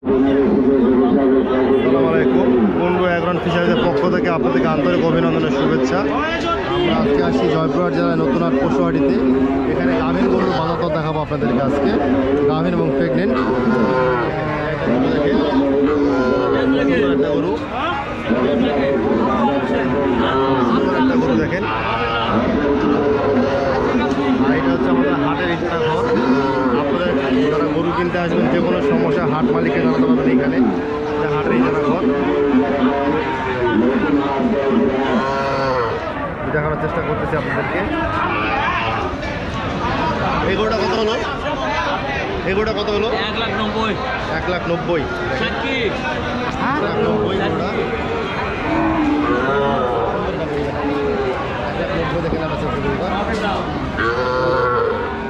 আসসালামু আলাইকুম। কুন্ডু এগ্রন ফিশারিজের পক্ষ থেকে আপনাদেরকে আন্তরিক অভিনন্দনের শুভেচ্ছা। আমরা আজকে আসছি জয়পুরহাট জেলায় নতুন হাট পশুহাটিতে। এখানে গাভীর গরুর বাজার দর দেখাবো আপনাদেরকে আজকে, গাভীর এবং প্রেগনেন্ট। একটা গরু, একটা গরু দেখেন। আর এটা হচ্ছে আমাদের হাটের ইচ্ছা ঘর। আপনাদের যারা গরু কিনতে আসবেন, যে কোনো সমস্যা হাট মালিককে জানাতে পারবেন। এখানে হাটের ইচ্ছা ঘর দেখানোর চেষ্টা করতেছি আপনাদেরকে। এই গরুটা কত হলো? এই গরুটা কত হলো? 1,90,000। 1,90,000। 1,90,000 গরুটা। 1,90,000 দেখে না পাচ্ছে গরুটা।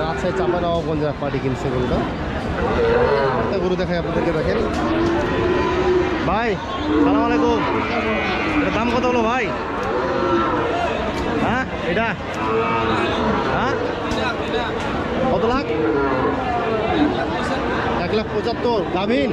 রাজশাহী চাঁপাইনবাবগঞ্জের এক পার্টি কিনছে গরুটা। একটা গরু দেখাই আপনাদেরকে, দেখেন ভাই। সালাম আলাইকুম। এটার দাম কত হলো ভাই? হ্যাঁ, এটা হ্যাঁ কত লাখ? 1,75,000। গাভীন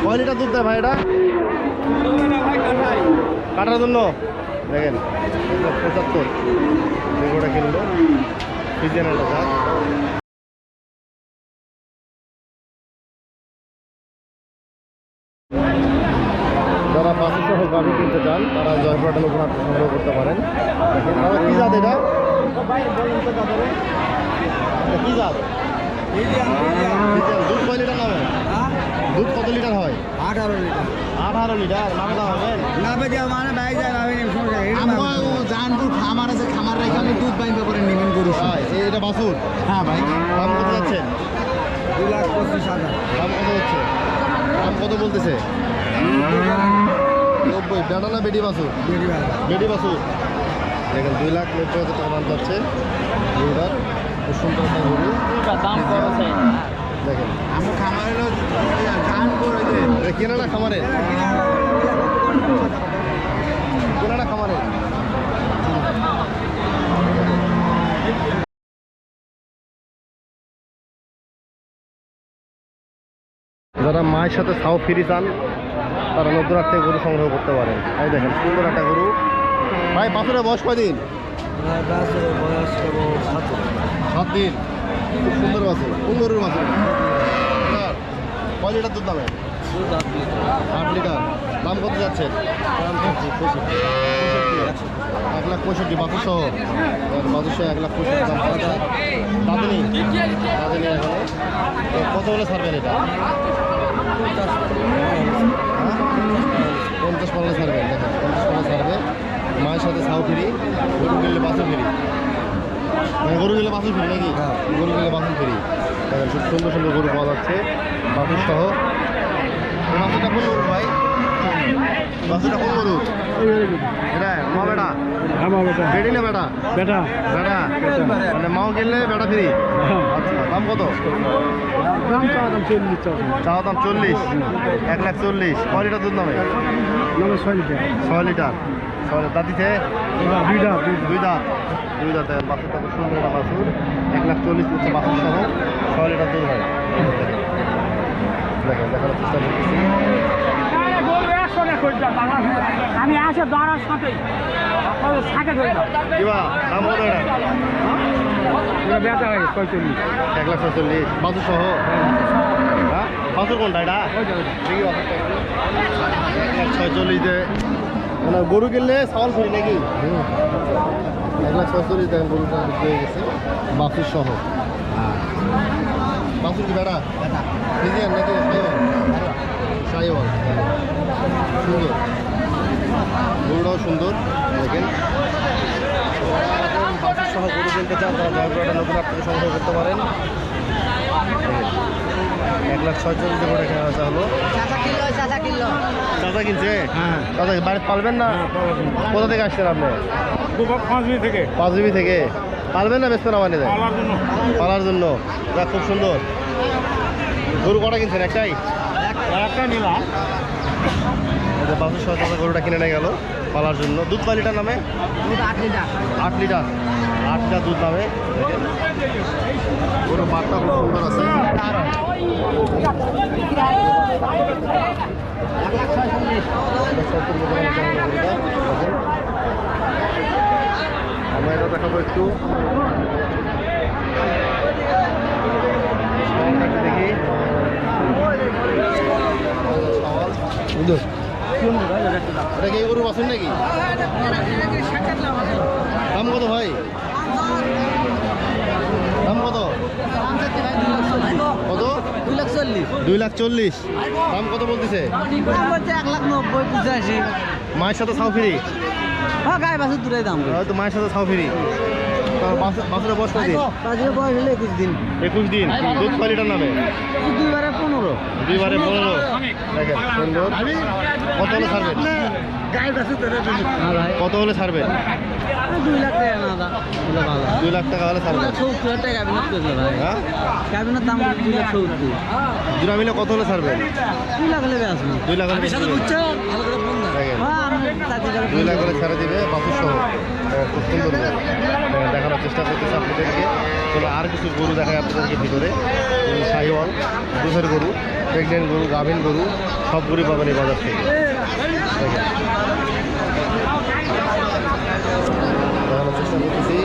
কয় লিটার দুধ দেয় ভাই এটা? কাটার জন্য দেখেন 1,75,000 গরুটা কিনলো। ফিজিয়ান একটা জাত। যারা বাছুরসহ গাভী কিনতে চান তারা জয়পুরহাটের নতুন হাট সংগ্রহ করতে পারেন। দেখেন দাদা, কী জাত এটা? কী জাত? দুধ কয় লিটার নামে? দুধ কত লিটার হয়? 18 লিটার। 18 লিটার। নামে দাম হবে নাবে দেওয়া মানে বাইক যায় নাবে নেই সমস্যা। জানপুর খামার আছে, খামার রেখে আমি দুধ বাইন করে নেবেন গরু। এটা বাছুর? হ্যাঁ ভাই। দাম কত যাচ্ছেন? 2,25,000। দাম কত হচ্ছে? দাম কত বলতেছে? 90। বেটা না বেটি বাছুর? বেটি বাছুর। দেখেন 2,90,000 টাকা দাম যাচ্ছে গরুটার। খুব সুন্দর একটা গরু। দাম কত? দেখেন আমার খামার হলো জানপুর। কেনাটা খামারের, কেনাটা খামারের। যারা মায়ের সাথে ছাও ফ্রি চান তারা নতুন হাট থেকে গরু সংগ্রহ করতে পারেন। এই দেখেন সুন্দর একটা গরু। ভাই বাছুরের বয়স কয়দিন? 7 দিন। খুব সুন্দর বাছুর। কোন গরুর বাছুর? কয় লিটার দুধ দামে? 8 লিটার। দাম কত যাচ্ছে? 1,65,000 বাছুর সহ। বাছুর সহ 1,65,000 দাম পাচ্ছে। দাদিনী দাদিনী এখানে কত হলে ছাড়বেন এটা? 50 ছাড়বেন। দেখেন 50 ছাড়বে। মায়ের সাথে ছাও ফ্রি। গরু কিনলে বাছুর ফ্রি। গরু কিনলে বাছুর ফ্রি নাকি? গরু কিনলে বাছুর ফ্রি। দেখেন খুব সুন্দর সুন্দর গরু পাওয়া যাচ্ছে বাছুর সহ। বাছুরটা কোন গরু ভাই? বাছুরটা কোন গরু? এটা মা বেটা? বেটি না বেটা? বেটা বেটা। মানে মাও কিনলে বেটা ফ্রি। আচ্ছা, দাম কত? দাম চাওয়া দাম 40 চাওয়া দাম 40। 1,40,000। কয় লিটার দুধ নামে? 6 লিটার। 6 লিটার। 6 লিটার। দাদিতে 2 দাঁত। 2 দাঁত। 2 দাঁত। বাছুরটা খুব সুন্দর একটা বাছুর। 1,40,000 হচ্ছে বাছুর সহ। 6 লিটার দুধ হয়। দেখেন দেখার চেষ্টা করতেছি। আমি আসে দরার সাথে কিবা দাম কত এটা? বেচা হয় 45। 1,40,000 বাছুর সহ। হ্যাঁ, বাছুর কোনটা এটা? দেখি বাছুরটা একটু। 1,46,000 মানে গরু কিনলে চাউল ফ্রি নাকি? 1,46,000 দেখেন গরুটা বিক্রি হয়ে গেছে বাছুর সহ। বাছুর কি বেটা? ফিজিয়ান নাকি সাইওয়াল? সুন্দর গরুটাও সুন্দর। দেখেন বাছুর সহ গরু কিনতে চান তারা জয়পুরহাটের নতুন হাট থেকে সংগ্রহ করতে পারেন। 1,46,000 করে কেনা বেচা হলো। চাচা কিনছে? হ্যাঁ। চাচা বাড়িতে পালবেন না? কোথা থেকে আসছেন আপনি? 5 থেকে। 5 থেকে। পালবেন না বেচবেন আমার নিজে? পালার জন্য। যা খুব সুন্দর গরু। কটা কিনছেন? একটাই? একটা নিলাম। বাছুর সহ চাচা গরুটা কিনে নিয়ে গেল পালার জন্য। দুধ কয় লিটার নামে? 8 লিটার। 8 লিটার। 8 লিটার দুধ নামে। গরুর বাটটা খুব সুন্দর আছে। আমরা এটা দেখাবো একটু দেখি এটা কি গরু বাছুর নাকি? দাম কত ভাই? দাম কত? কত? 2,40,000। দাম কত বলতেছে? 1,90,000 মায়ের সাথে ছাও ফ্রি? হ্যাঁ গায়ে বাসুর দূরে দাম হয়তো মায়ের সাথে ছাও ফ্রি। বাছুরের বয়স কত দিন? বাসুর বয়স হলে 21 দিন 21 দিন। দুধ কয় লিটার নামে? 2/15 2বারে 15। দেখেন সুন্দর। কত হলে ছাড়বেন? গায়ে বাসুর দূরে দিন হ্যাঁ ভাই কত হলে ছাড়বেন? 2 লাখ টাকা না দা বলে ভালো 2 লাখ টাকা হলে ছাড়বেন। 70 টাকা ক্যাবিনেট করলে ভাই হ্যাঁ, ক্যাবিনেট দাম 2,70,000 দুটা মিলে কত হলে ছাড়বেন? 2 লাখ হলে বেশ না 2 লাখ হলে বেচবেন? ভালো করে ফোন দাও দেখেন হ্যাঁ আমি তাকে 2 লাখ করে ছেড়ে দিবে বাছুর সহ। খুব সুন্দর গরু। দেখানোর চেষ্টা করতেছে আপনাদেরকে। চলো আর কিছু গরু দেখায় আপনাদেরকে ভিতরে। শাহিওয়াল, দুধের গরু, প্রেগনেন্ট গরু, গাভিন গরু সব গরু পাবেন এই বাজার থেকে। দেখেন দেখানোর চেষ্টা করতেছি।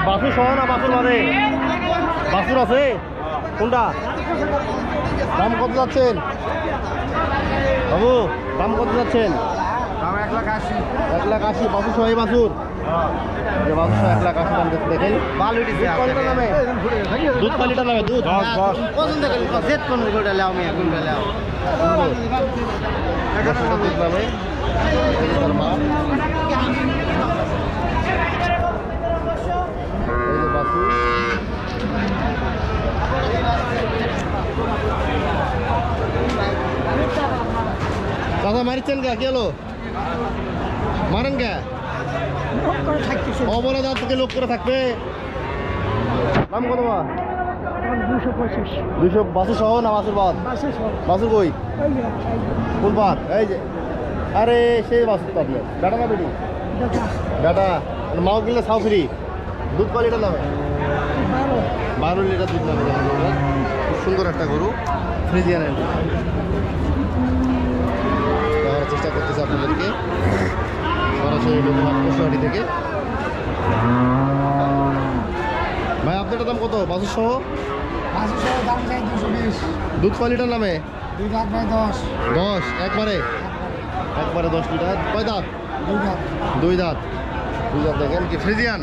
বাছুর সহ না বাছুর বাদে? বাছুর আছে কোনটা? দাম কত যাচ্ছেন বাবু? দাম কত যাচ্ছেন? 1,80,000। বাছুর সহ এই বাছুর? যে বাছুর সহ 1,80,000 দাম দেখতে দেখেন। দুধ কয় লিটার নামে? দুধ পছন্দ করি জেদ কোন গোটা লাও মিয়া কোনটা লাও দুধ নামে তার মা। এই যে বাছুর। দাদা মারিচ্ছেন কে? হলো মারেন কে? অবলা দাঁত থেকে লোক করে থাকবে। দাম কত? 200। বাছুর সহ না বাছুর বাদ? বাছুর কই? কোন বাদ? এই যে আরে সেই বাছুর তো আপনার বেটা না বেটি? বেটা। মাও কিনলে ছাও ফ্রি। দুধ কয় লিটার নামে? 12 লিটার দুধ নামে। দেখেন গরুটা খুব সুন্দর একটা গরু, ফ্রিজিয়ানের। দেখার চেষ্টা করতেছে আপনাদেরকে সরাসরি পশুহাটি থেকে। ভাই আপনারটা দাম কত বাছুর সহ? দাম চাই 220 দুধ কয় লিটার নামে? 2 লাখ ভাই 10 10। একবারে 10 লিটার। কয় দাঁত? 2 লাখ 2 দাঁত। 2 দাঁত। দেখেন কি ফ্রিজিয়ান।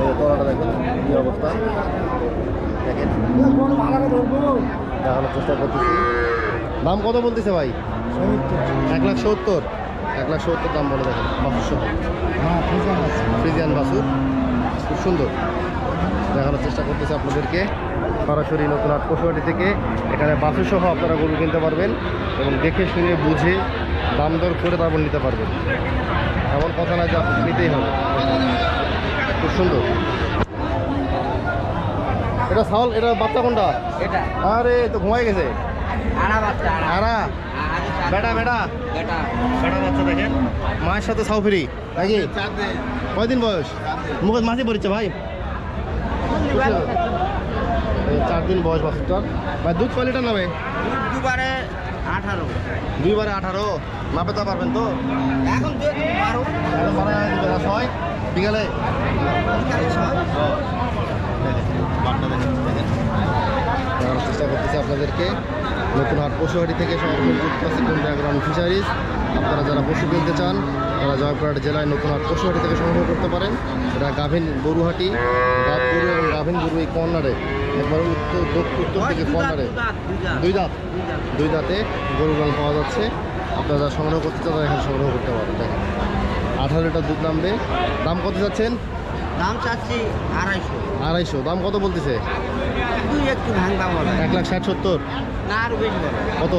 এই তলাটা দেখেন কি অবস্থা। দেখেন ভালো করে ধরবো দেখানোর চেষ্টা করতেছি। দাম কত বলতেছে ভাই? 1,70,000। 1,70,000 দাম বলে। দেখেন বাছুর সহ হ্যাঁ ঠিক আছে ফ্রিজিয়ান বাছুর খুব সুন্দর। দেখানোর চেষ্টা করতেছে আপনাদেরকে সরাসরি নতুন হাট পশুহাটি থেকে। এখানে বাছুর সহ আপনারা গরু কিনতে পারবেন এবং দেখে শুনে বুঝে দাম দর করে তারপর নিতে পারবেন। এমন কথা না যে আপনি নিতেই হবে। খুব সুন্দর। এটা ছাগল, এটা বাচ্চা কোনটা? এটা আরে তো ঘুমাই গেছে। আড়া বাচ্চা আরা বেটা বেটা বেটা বেটা বাচ্চা। দেখেন মায়ের সাথে ছাও ফ্রি নাকি? কয়দিন বয়স? মুখ মাঝে পড়ছে ভাই। 4 দিন বয়স বাচ্চাটার। ভাই দুধ কয় লিটার নামে? দুবারে 18 2বারে 18। মাপে তা পারবেন তো? এখন 12 এখন 12 বিকালে। বাটটা দেখেন দেখানোর চেষ্টা করতেছি আপনাদেরকে নতুন হাট পশুহাটি থেকে। সরাসরি কোন ব্যাকগ্রাউন্ড ফিশারিজ। আপনারা যারা পশু কিনতে চান তারা জয়পুরহাট জেলায় নতুন হাট পশুহাটি থেকে সংগ্রহ করতে পারেন। এটা গাভিন গরুহাটি। গাব গরু এবং গাভিন গরু এই কর্নারে একবার উত্তর দিকে কর্নারে 2 দাঁত। 2 দাঁতে গরু রং পাওয়া যাচ্ছে। আপনারা যারা সংগ্রহ করতে চান তারা এখানে সংগ্রহ করতে পারেন। দেখেন 18 লিটার দুধ নামবে। দাম কত যাচ্ছেন? দাম চাচ্ছি 250 250। দাম কত বলতেছে? তুই একটু ভাঙবা বল 1,60,70। না আরো বেশি বল কত?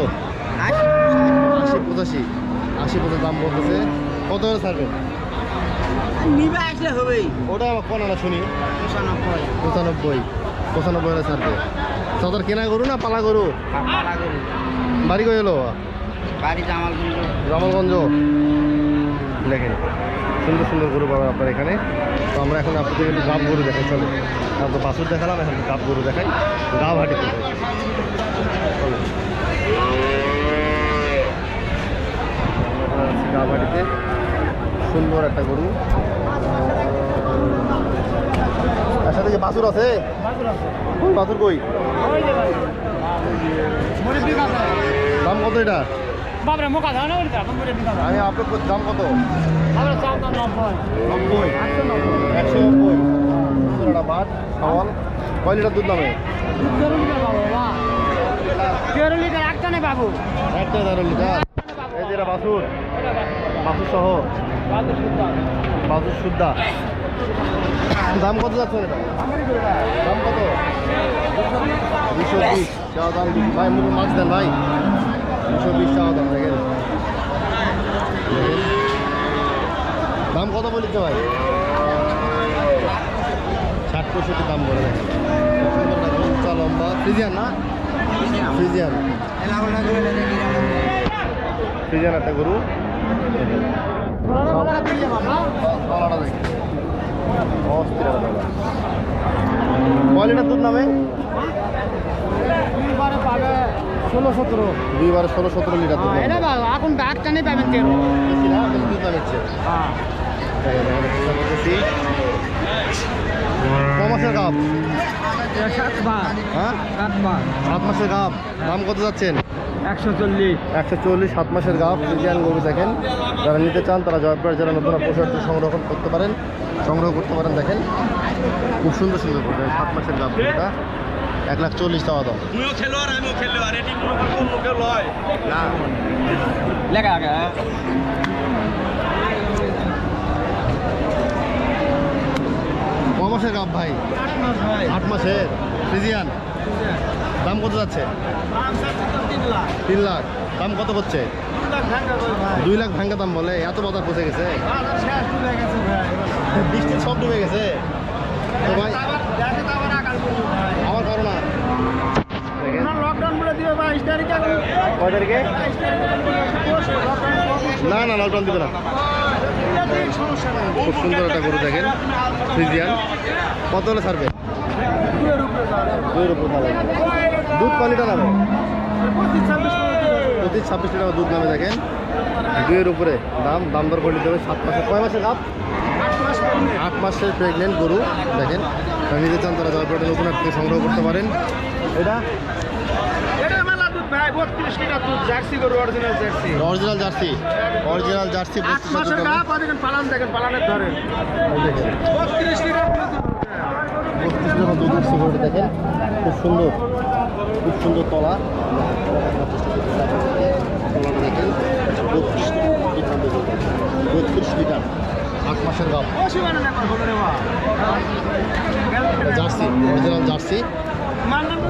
80-85। 80-85 দাম বলতেছে। কত হলে ছাড়বেন? নিবা আসলে হবেই ওটা কোন না শুনি। 95 95 হলে ছাড়বে। চাদর কেনা গরু না পালা গরু? পালা গরু বাড়ি কই এলো? বাড়ি জামালগঞ্জ জামালগঞ্জ। দেখেন সুন্দর সুন্দর গরু পাবেন আপনার এখানে। তো আমরা এখন আপনাদের একটু গাব গরু দেখাই, চলো। আমরা তো বাছুর দেখালাম, এখন গাব গরু দেখাই। গাব হাটিতে যাই, চলো। গাব হাটিতে সুন্দর একটা গরু, তার সাথে যে বাছুর আছে। কই বাছুর কই? দাম কত এটা? বাবরে মোকা দাও না ওইটা বাবরে মোকা দাও আমি আপনার দাম কত? বাবরে চাও দাও 90, 190। সুন্দর বাট সওয়াল। কয় লিটার দুধ নামে? 13 লিটার বাবু বাহ 13 লিটার একটা নেই বাবু, একটা 13 লিটার। এই যে এটা বাছুর, বাছুর সহ, বাছুর সুদ্ধা। দাম কত যাচ্ছে এটা? দাম কত? 220 চাওয়া দাম। ভাই মুখ মাছ দেন ভাই, 220 চাওয়া দাম। দেখেন দাম কত বলেছে ভাই? 60-65 দাম বলে। দেখেন সুন্দর একটা উঁচা লম্বা ফ্রিজিয়ান না? ফ্রিজিয়ান, ফ্রিজিয়ান একটা গরু। তলাটা দেখেন অস্থির একটা তলা। কয় লিটার দুধ নামে? দুইবারে পাবে 16-17। দুইবারে 16-17 লিটার দুধ এটা নামে। বাবু এখন একটা নেই পাবেন 13। বেশি না, বেশি দুধ নামেছে। হ্যাঁ চেষ্টা করতেছি। ক মাসের গাব? 7 বার হ্যাঁ 7 বার 7 মাসের গাব। দাম কত যাচ্ছেন? 140। 140 7 মাসের গাব ফ্রিজিয়ান গরু। দেখেন যারা নিতে চান তারা জয়পুর জেলা নতুন পশুহাটি সংগ্রহ করতে পারেন, দেখেন খুব সুন্দর সুন্দর গরু। 7 মাসের গাব গরুটা 1,40,000 টাকা দাম। লেখা আগে ক মাসের গাব ভাই? 8 মাসের ফ্রিজিয়ান। দাম কত যাচ্ছে? 3 লাখ। দাম কত হচ্ছে? 2 লাখ ভাঙ্গা দাম বলে। এত বাজার পচে গেছে, বৃষ্টি সব ডুবে গেছে তো ভাই। আমার করো না। দেখেন লকডাউন বলে দিবে বা 22 তারিখে কয় তারিখে? না না লকডাউন দিবে না। সমস্যা নেই। খুব সুন্দর একটা গরু দেখেন ফ্রিজিয়ান। কত হলে ছাড়বে? 2-এর উপর ভালো। দুধ কয় লিটার নামে? 25-26 লিটার দুধ নামে। দেখেন 2-এর উপরে দাম। দাম দর করে নিতে হবে। 7 মাসের। কয় মাসের গাব? 8 মাসের প্রেগনেন্ট গরু। দেখেন তারা নিতে চান তারা জয়পুরহাটে নতুন হাট থেকে সংগ্রহ করতে পারেন। এটা ভাই 32 লিটার দুধ জার্সি গরু, original jersey. Original jersey, original jersey. 8 মাসের গাব দেখেন পালান, দেখেন পালানের ধরেন দেখেন 32 লিটার 32 লিটার দুধ উঠছে গরুটা। দেখেন খুব সুন্দর, খুব সুন্দর তলা। তলাটা দেখেন 32 লিটার 8 মাসের গাব অসীমানে নেবার হবে রে বাবা। Jersey, original jersey.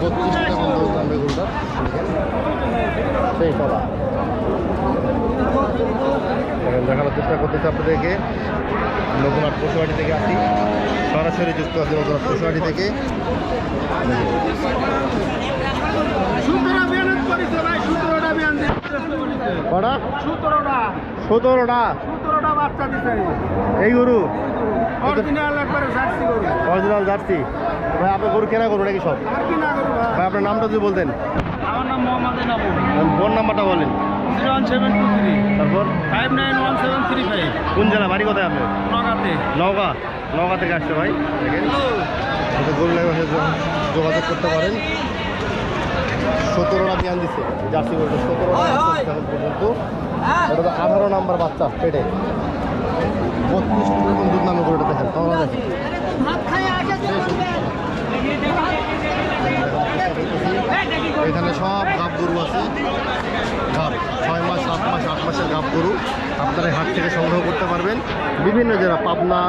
32 টাকা দুধ নামবে গরুটা। সেই তলা দেখেন। দেখানোর চেষ্টা করতেছে আপনাদেরকে নতুন হাট পশুহাটি থেকে আসি, সরাসরি যুক্ত আছে নতুন হাট পশুহাটি থেকে। 17টা মেহনত করেছে ভাই, 17টা বিয়ান দিছে। কটা? 17টা 17টা বাচ্চা দিছে। এই গরু অরিজিনাল একবারে জার্সি গরু। Original jersey. ভাই আপনার গরু কেনা গরু নাকি সব? আর কি না গরু ভাই? ভাই আপনার নামটা যদি বলতেন। আমার নাম মোহাম্মদ এনামুল। ফোন নাম্বারটা বলেন। 01723 তারপর 591735 কোন জেলা, বাড়ি কোথায় আপনার? নগাতে। নওগাঁ। নওগাঁ থেকে আসছে ভাই। দেখেন গরু লাগে যোগাযোগ করতে পারেন। 17টা বিয়ান দিচ্ছে জার্সি গরুটা। 17টা এখন পর্যন্ত। এটা তো 18 নাম্বার বাচ্চা পেটে। 32 লিটার দুধ নামে গরুটা। দেখেন তোমরা দেখেন এখানে সব গাব গরু আছে। গাব 6 মাস 7 মাস 8 মাসের গাব গরু আপনারা এই হাট থেকে সংগ্রহ করতে পারবেন। বিভিন্ন জেলা, পাবনা,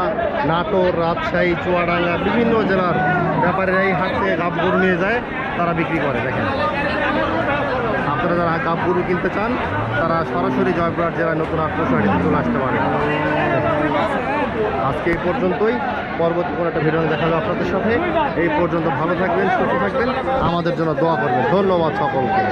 নাটোর, রাজশাহী, চুয়াডাঙ্গা, বিভিন্ন জেলার ব্যাপারীরা এই হাট থেকে গাব গরু নিয়ে যায়, তারা বিক্রি করে। দেখেন আপনারা যারা গাব গরু কিনতে চান তারা সরাসরি জয়পুরহাট জেলায় নতুন হাট পশুহাটিতে চলে আসতে পারেন। আজকে এই পর্যন্তই। পরবর্তী কোনো একটা ভিডিও দেখা যাবে আপনাদের সাথে। এই পর্যন্ত ভালো থাকবেন, সুস্থ থাকবেন, আমাদের জন্য দোয়া করবেন। ধন্যবাদ সকলকে।